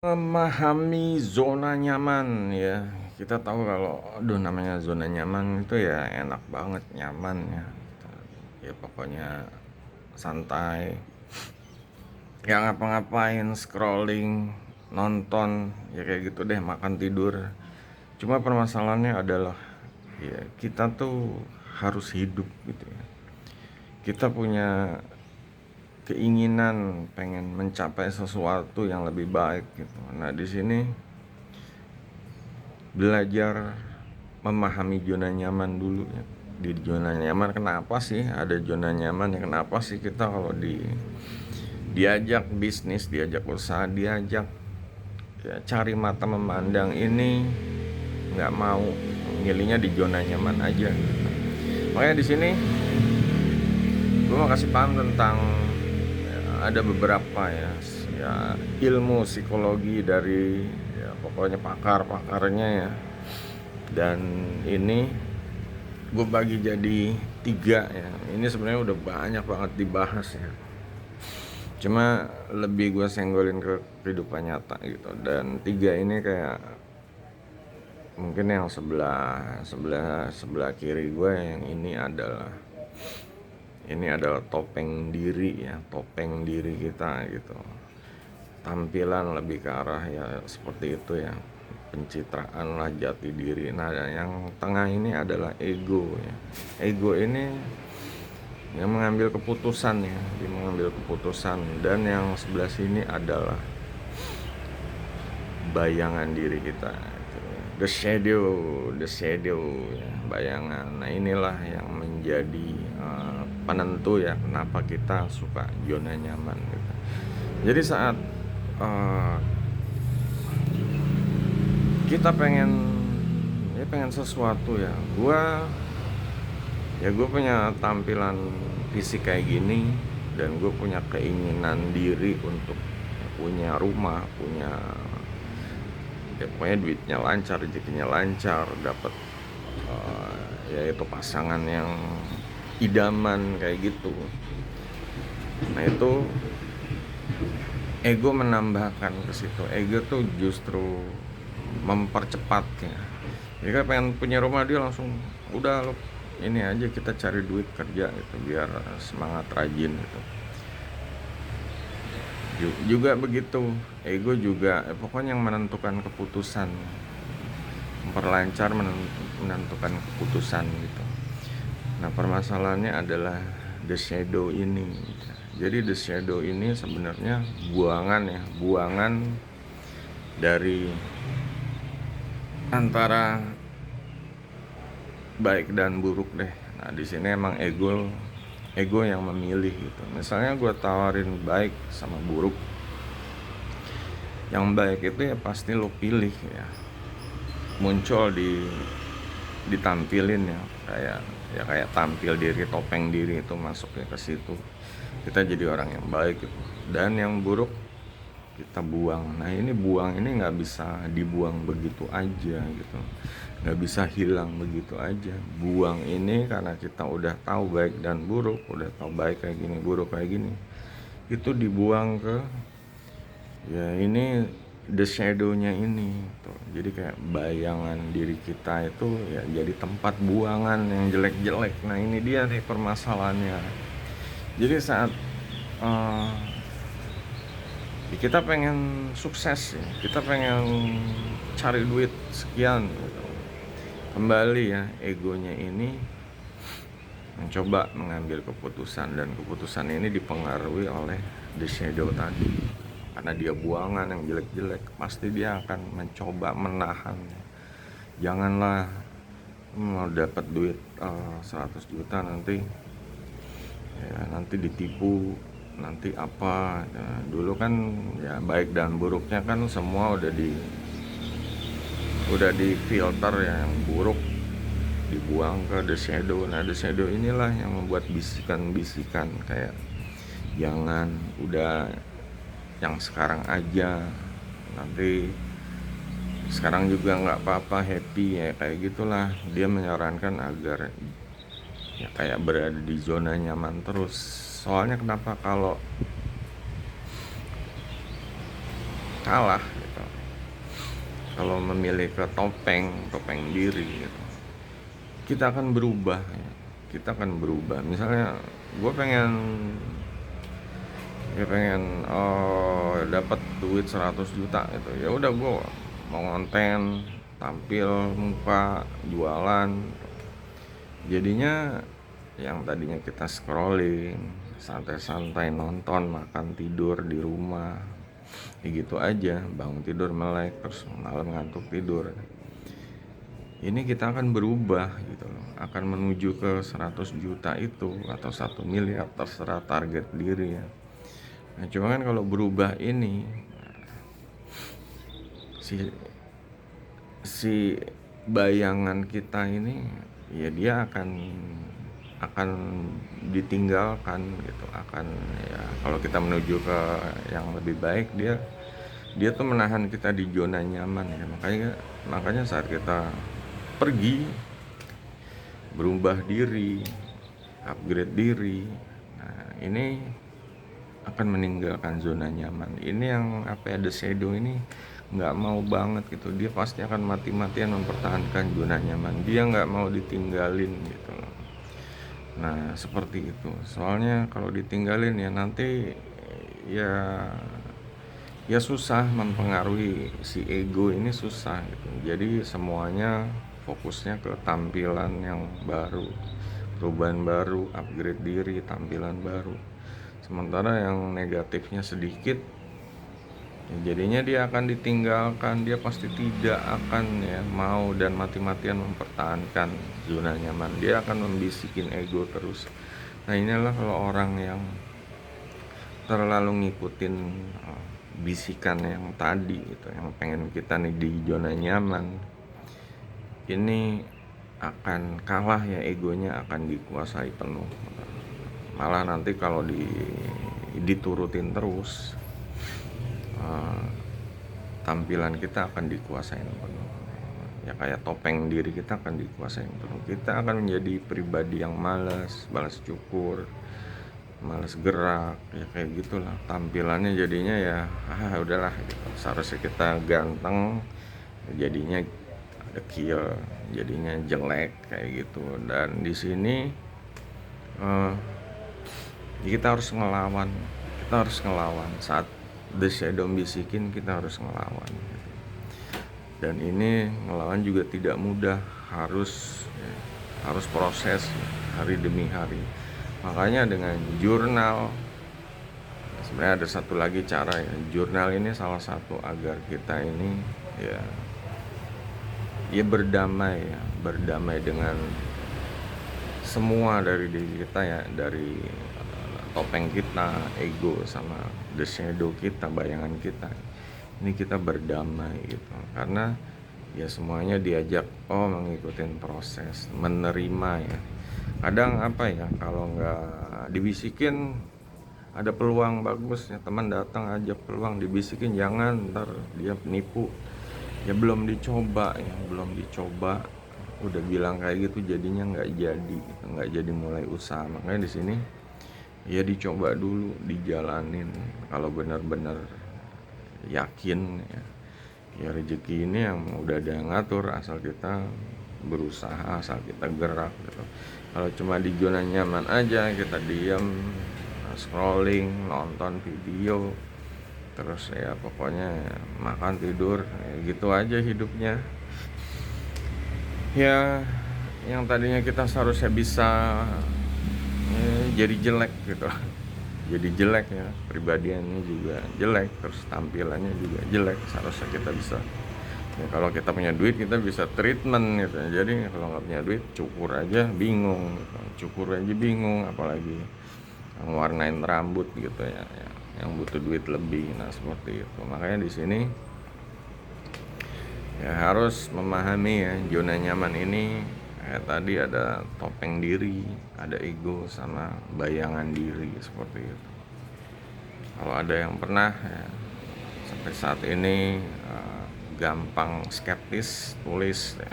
Memahami zona nyaman ya. Kita tahu kalau namanya zona nyaman itu ya enak banget, nyaman ya. Ya pokoknya santai. Ya ngapa-ngapain, scrolling, nonton, ya kayak gitu deh, makan tidur. Cuma permasalahannya adalah ya kita tuh harus hidup gitu ya. Kita punya keinginan pengen mencapai sesuatu yang lebih baik gitu. Nah, di sini belajar memahami zona nyaman dulu ya. Di zona nyaman kenapa sih ada zona nyaman ya? Kenapa sih kita kalau diajak bisnis, diajak usaha, diajak ya cari mata memandang ini nggak mau gitu. Milihnya di zona nyaman aja gitu. Makanya di sini gue mau kasih paham tentang ya, ada beberapa ya ilmu psikologi dari ya pokoknya pakar-pakarnya ya. Dan ini gue bagi jadi 3 ya. Ini sebenarnya udah banyak banget dibahas ya. Cuma lebih gue senggolin ke kehidupan nyata gitu. Dan 3 ini kayak mungkin yang sebelah kiri gue yang ini adalah topeng diri ya, topeng diri kita gitu. Tampilan lebih ke arah ya seperti itu ya, pencitraan lah, jati diri. Nah, yang tengah ini adalah ego ya. Ego ini yang mengambil keputusan ya, dia mengambil keputusan. Dan yang sebelah sini adalah bayangan diri kita gitu. The shadow ya, bayangan. Nah, inilah yang menjadi penentu ya kenapa kita suka zona nyaman gitu. Jadi saat uh, kita pengen sesuatu ya, gue punya tampilan fisik kayak gini, dan gue punya keinginan diri untuk punya rumah, punya ya pokoknya duitnya lancar, rezekinya lancar, dapat yaitu pasangan yang idaman kayak gitu. Nah, itu ego menambahkan ke situ. Ego tuh justru mempercepatnya. Jadi kan pengen punya rumah, dia langsung udah lo ini aja, kita cari duit kerja gitu biar semangat rajin gitu. Juga begitu, ego juga pokoknya yang menentukan keputusan, memperlancar menentukan keputusan gitu. Nah, permasalahannya adalah the shadow ini. Jadi the shadow ini sebenarnya buangan dari antara baik dan buruk deh. Nah, di sini emang ego yang memilih gitu. Misalnya gue tawarin baik sama buruk, yang baik itu ya pasti lo pilih ya, muncul ditampilin ya, kayak tampil diri, topeng diri itu masuk ya ke situ, kita jadi orang yang baik gitu. Dan yang buruk kita buang. Nah, ini buang ini nggak bisa dibuang begitu aja gitu, nggak bisa hilang begitu aja. Buang ini karena kita udah tahu baik dan buruk, udah tahu baik kayak gini, buruk kayak gini, itu dibuang ke ya ini the shadow-nya ini tuh. Jadi kayak bayangan diri kita itu ya jadi tempat buangan yang jelek-jelek. Nah, ini dia nih permasalahannya. Jadi saat uh, kita pengen sukses ya, kita pengen cari duit sekian gitu. Kembali ya, egonya ini mencoba mengambil keputusan, dan keputusan ini dipengaruhi oleh the shadow tadi. Karena dia buangan yang jelek-jelek, pasti dia akan mencoba menahan. Janganlah mau dapat duit 100 juta nanti ditipu, nanti apa ya, dulu kan ya baik dan buruknya kan semua udah di filter ya. Yang buruk dibuang ke the shadow. Nah, the shadow inilah yang membuat bisikan-bisikan kayak jangan, udah yang sekarang aja, nanti sekarang juga nggak apa-apa, happy ya, kayak gitulah. Dia menyarankan agar ya kayak berada di zona nyaman terus. Soalnya kenapa, kalau kalah gitu. Kalau memilih ke topeng diri gitu, kita akan berubah ya. Kita akan berubah. Misalnya gue pengen dapat duit 100 juta gitu. Ya udah, gue mau konten, tampil muka, jualan. Jadinya yang tadinya kita scrolling, santai-santai nonton, makan, tidur di rumah, ya gitu aja, bangun tidur melek, terus malam ngantuk tidur. Ini kita akan berubah gitu loh, akan menuju ke 100 juta itu atau 1 miliar, terserah target diri ya. Nah cuma kan kalau berubah ini, si si bayangan kita ini ya dia akan ditinggalkan gitu, akan ya kalau kita menuju ke yang lebih baik, dia tuh menahan kita di zona nyaman ya. Makanya saat kita pergi, berubah diri, upgrade diri, nah ini akan meninggalkan zona nyaman. Ini yang The Shadow ini nggak mau banget gitu. Dia pasti akan mati-matian mempertahankan zona nyaman. Dia nggak mau ditinggalin gitu. Nah seperti itu. Soalnya kalau ditinggalin ya nanti ya susah mempengaruhi si ego ini, susah gitu. Jadi semuanya fokusnya ke tampilan yang baru, perubahan baru, upgrade diri, tampilan baru. Sementara yang negatifnya sedikit, ya jadinya dia akan ditinggalkan. Dia pasti tidak akan ya mau dan mati-matian mempertahankan zona nyaman. Dia akan membisikin ego terus. Nah inilah kalau orang yang terlalu ngikutin bisikan yang tadi gitu, yang pengen kita nih di zona nyaman, ini akan kalah ya, egonya akan dikuasai penuh. Malah nanti kalau diturutin terus, tampilan kita akan dikuasain penuh. Ya kayak topeng diri kita akan dikuasain penuh. Kita akan menjadi pribadi yang malas cukur, malas gerak, ya kayak gitulah tampilannya. Jadinya ya udahlah gitu. Seharusnya kita ganteng, jadinya dekil, jadinya jelek kayak gitu. Dan di sini kita harus ngelawan saat The Shadow bisikin, kita harus ngelawan gitu. Dan ini ngelawan juga tidak mudah, harus proses hari demi hari. Makanya dengan jurnal, sebenarnya ada satu lagi cara ya. Jurnal ini salah satu agar kita ini ya berdamai dengan semua dari diri kita ya, dari topeng kita, ego, sama The Shadow kita, bayangan kita. Ini kita berdamai gitu, karena ya semuanya diajak mengikutin proses, menerima ya. Kadang kalau nggak dibisikin, ada peluang bagus ya, teman datang ajak peluang, dibisikin jangan, ntar dia penipu. Ya belum dicoba, udah bilang kayak gitu, jadinya nggak jadi mulai usaha. Makanya di sini ya dicoba dulu, dijalanin. Kalau benar-benar yakin ya rezeki ini yang udah ada yang ngatur, asal kita berusaha, asal kita gerak gitu. Kalau cuma di zona nyaman aja, kita diam, scrolling, nonton video, terus ya pokoknya makan tidur ya gitu aja hidupnya. Ya yang tadinya kita seharusnya bisa jadi jelek gitu, jadi jelek ya, pribadiannya juga jelek, terus tampilannya juga jelek. Seharusnya kita bisa ya, kalau kita punya duit kita bisa treatment gitu. Jadi kalau nggak punya duit, cukur aja bingung gitu. Apalagi warnain rambut gitu ya, yang butuh duit lebih. Nah seperti itu. Makanya di sini ya harus memahami ya, zona nyaman ini kayak tadi ada topeng diri, ada ego, sama bayangan diri, seperti itu. Kalau ada yang pernah ya, sampai saat ini gampang skeptis, tulis ya,